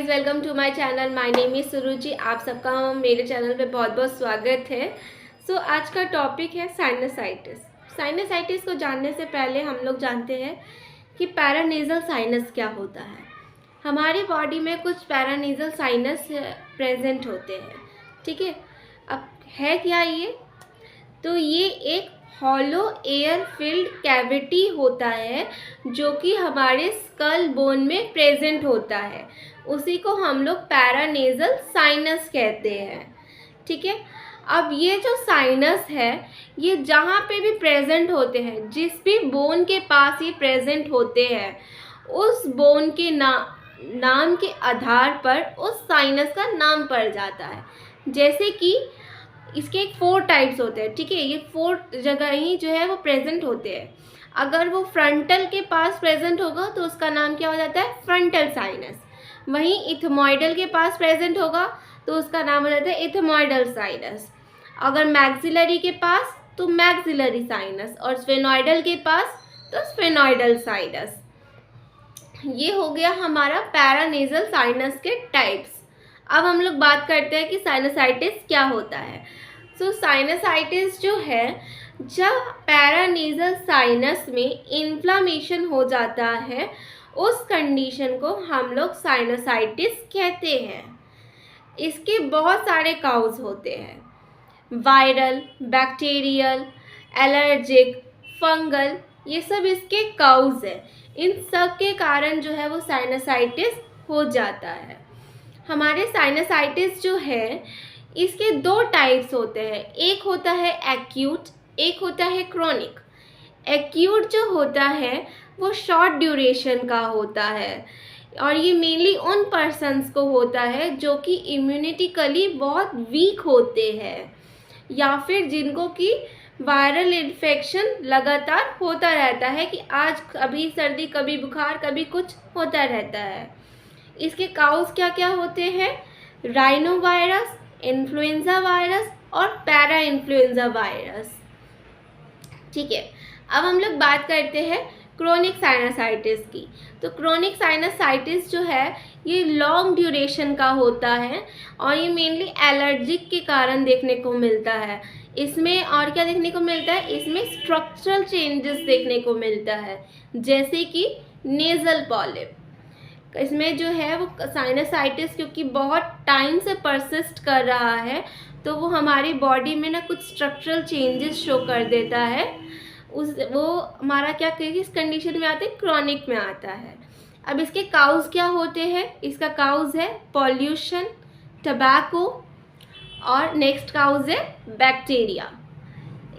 Guys, welcome to my channel. My name is Suruchi. आप सबका मेरे चैनल पे बहुत बहुत स्वागत है। आज का टॉपिक है साइनसाइटिस। साइनसाइटिस को जानने से पहले हम लोग जानते हैं कि पैरानेजल साइनस क्या होता है। हमारी बॉडी में कुछ पैरानेजल साइनस प्रेजेंट होते हैं, ठीक है। अब है क्या ये? तो ये एक हॉलो एयर फिल्ड कैविटी होता है जो कि हमारे स्कल बोन में प्रेजेंट होता है। उसी को हम लोग पैरानेजल साइनस कहते हैं, ठीक है। अब ये जो साइनस है ये जहाँ पे भी प्रेजेंट होते हैं, जिस भी बोन के पास ये प्रेजेंट होते हैं, उस बोन के नाम के आधार पर उस साइनस का नाम पड़ जाता है। जैसे कि इसके एक 4 टाइप्स होते हैं, ठीक है। ये 4 जगह ही जो है वो प्रेजेंट होते हैं। अगर वो फ्रंटल के पास प्रेजेंट होगा तो उसका नाम क्या हो जाता है? Frontal sinus. वहीं इथमॉइडल के पास प्रेजेंट होगा तो उसका नाम हो जाता है इथमॉइडल साइनस। अगर मैक्सिलरी के पास तो मैक्सिलरी साइनस, और स्फेनॉइडल के पास तो स्फेनॉइडल साइनस। ये हो गया हमारा पैरानेजल साइनस के टाइप्स। अब हम लोग बात करते हैं कि साइनसाइटिस क्या होता है। साइनसाइटिस जो है, जब पैरानेजल साइनस में इन्फ्लामेशन हो जाता है, उस कंडीशन को हम लोग साइनसाइटिस कहते हैं। इसके बहुत सारे काउज होते हैं, वायरल, बैक्टीरियल, एलर्जिक, फंगल, ये सब इसके काउज है। इन सब के कारण जो है वो साइनसाइटिस हो जाता है। हमारे साइनसाइटिस जो है इसके 2 टाइप्स होते हैं, एक होता है एक्यूट, एक होता है क्रोनिक। एक्यूट जो होता है वो शॉर्ट ड्यूरेशन का होता है, और ये मेनली उन पर्सन्स को होता है जो कि इम्यूनिटिकली बहुत वीक होते हैं, या फिर जिनको कि वायरल इन्फेक्शन लगातार होता रहता है, कि आज कभी सर्दी, कभी बुखार, कभी कुछ होता रहता है। इसके काउज क्या क्या होते हैं? राइनो वायरस, इन्फ्लुएंजा वायरस और पैरा इन्फ्लुएंजा वायरस, ठीक है। अब हम लोग बात करते हैं क्रोनिक साइनसाइटिस की। तो क्रोनिक साइनसाइटिस जो है ये लॉन्ग ड्यूरेशन का होता है, और ये मेनली एलर्जिक के कारण देखने को मिलता है। इसमें और क्या देखने को मिलता है? इसमें स्ट्रक्चरल चेंजेस देखने को मिलता है, जैसे कि नेजल पॉलिप। इसमें जो है वो साइनसाइटिस क्योंकि बहुत टाइम से परसिस्ट कर रहा है, तो वो हमारी बॉडी में ना कुछ स्ट्रक्चरल चेंजेस शो कर देता है। वो हमारा क्या किस कंडीशन में आता है? क्रोनिक में आता है। अब इसके काउज क्या होते हैं? इसका काउज है पॉल्यूशन, टबैको, और नेक्स्ट काउज है बैक्टीरिया।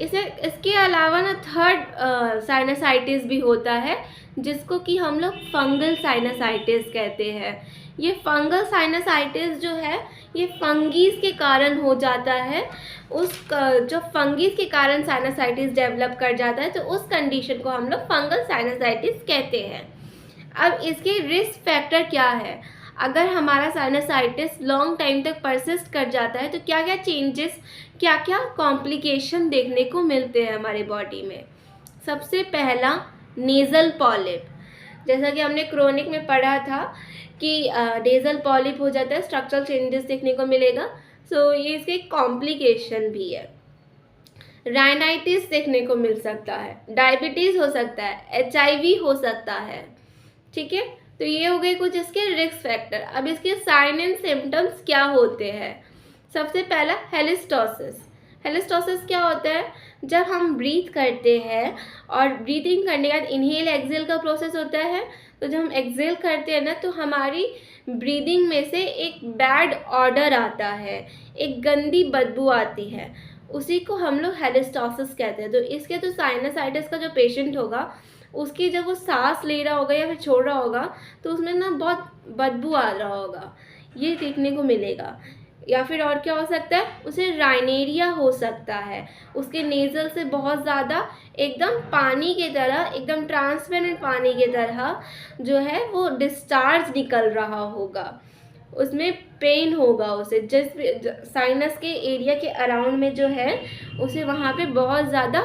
इसके अलावा ना थर्ड साइनसाइटिस भी होता है, जिसको कि हम लोग फंगल साइनसाइटिस कहते हैं। ये फंगल साइनसाइटिस जो है ये फंगीज के कारण हो जाता है। जो फंगीज के कारण साइनसाइटिस डेवलप कर जाता है, तो उस कंडीशन को हम लोग फंगल साइनसाइटिस कहते हैं। अब इसके रिस्क फैक्टर क्या है? अगर हमारा साइनसाइटिस लॉन्ग टाइम तक परसिस्ट कर जाता है तो क्या क्या चेंजेस, क्या क्या कॉम्प्लिकेशन देखने को मिलते हैं हमारे बॉडी में। सबसे पहला नेज़ल पॉलिप। जैसा कि हमने क्रोनिक में पढ़ा था कि नेज़ल पॉलिप हो जाता है, स्ट्रक्चरल चेंजेस देखने को मिलेगा। ये इसके कॉम्प्लिकेशन भी है। राइनाइटिस देखने को मिल सकता है, डायबिटीज़ हो सकता है, HIV हो सकता है, ठीक है। तो ये हो गए कुछ इसके रिस्क फैक्टर। अब इसके साइन एंड सिम्टम्स क्या होते हैं? सबसे पहला हेलिस्टोसिस। हेलिस्टोसिस क्या होता है? जब हम ब्रीथ करते हैं और ब्रीथिंग करने के बाद इनहेल एक्सेल का प्रोसेस होता है, तो जब हम एक्सेल करते हैं ना, तो हमारी ब्रीदिंग में से एक बैड ऑर्डर आता है, एक गंदी बदबू आती है, उसी को हम लोग हेलिस्टोसिस कहते हैं। तो इसके तो साइनसाइटिस का जो पेशेंट होगा उसकी जब वो सांस ले रहा होगा या फिर छोड़ रहा होगा तो उसमें ना बहुत बदबू आ रहा होगा, ये देखने को मिलेगा। या फिर और क्या हो सकता है? उसे राइनेरिया हो सकता है, उसके नेज़ल से बहुत ज़्यादा एकदम पानी की तरह, एकदम ट्रांसपेरेंट पानी की तरह जो है वो डिस्चार्ज निकल रहा होगा, उसमें पेन होगा उसे। जिस साइनस के एरिया के अराउंड में जो है उसे वहाँ पे बहुत ज़्यादा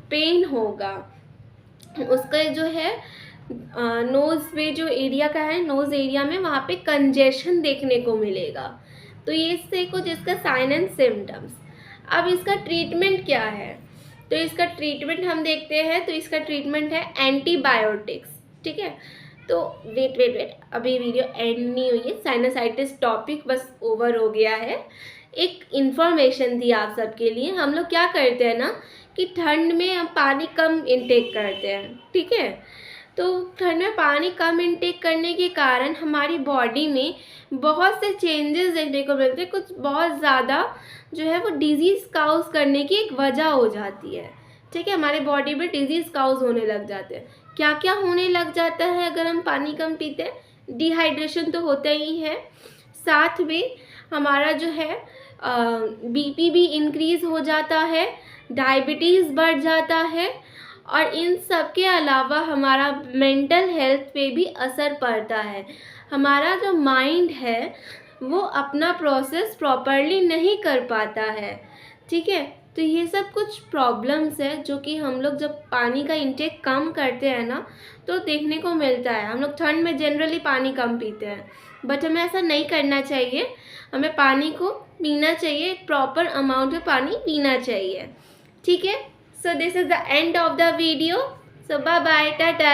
पेन होगा। उसका जो है नोज़ में जो एरिया का है, नोज़ एरिया में वहाँ पे कंजेशन देखने को मिलेगा। तो ये इससे कुछ इसका साइन एंड सिम्टम्स। अब इसका ट्रीटमेंट क्या है? तो इसका ट्रीटमेंट हम देखते हैं, तो इसका ट्रीटमेंट है एंटीबायोटिक्स, ठीक है। तो वेट, अभी वीडियो एंड नहीं हुई है, साइनसाइटिस टॉपिक बस ओवर हो गया है। एक इन्फॉर्मेशन थी आप सबके लिए। हम लोग क्या करते हैं ना कि ठंड में हम पानी कम इंटेक करते हैं, ठीक है। तो ठंड में पानी कम इंटेक करने के कारण हमारी बॉडी में बहुत से चेंजेस देखने को मिलते हैं। कुछ बहुत ज़्यादा जो है वो डिजीज़ काउज करने की एक वजह हो जाती है, ठीक है। हमारे बॉडी में डिजीज़ काउज होने लग जाते हैं। क्या क्या होने लग जाता है अगर हम पानी कम पीते हैं? डिहाइड्रेशन तो होता ही है, साथ में हमारा जो है बीपी भी इंक्रीज़ हो जाता है, डायबिटीज़ बढ़ जाता है, और इन सब के अलावा हमारा मेंटल हेल्थ पे भी असर पड़ता है। हमारा जो माइंड है वो अपना प्रोसेस प्रॉपरली नहीं कर पाता है, ठीक है। तो ये सब कुछ प्रॉब्लम्स है जो कि हम लोग जब पानी का इंटेक कम करते हैं ना तो देखने को मिलता है। हम लोग ठंड में जनरली पानी कम पीते हैं, बट हमें ऐसा नहीं करना चाहिए। हमें पानी को पीना चाहिए, एक प्रॉपर अमाउंट में पानी पीना चाहिए, ठीक है। So this is the end of the video. So bye bye, tata.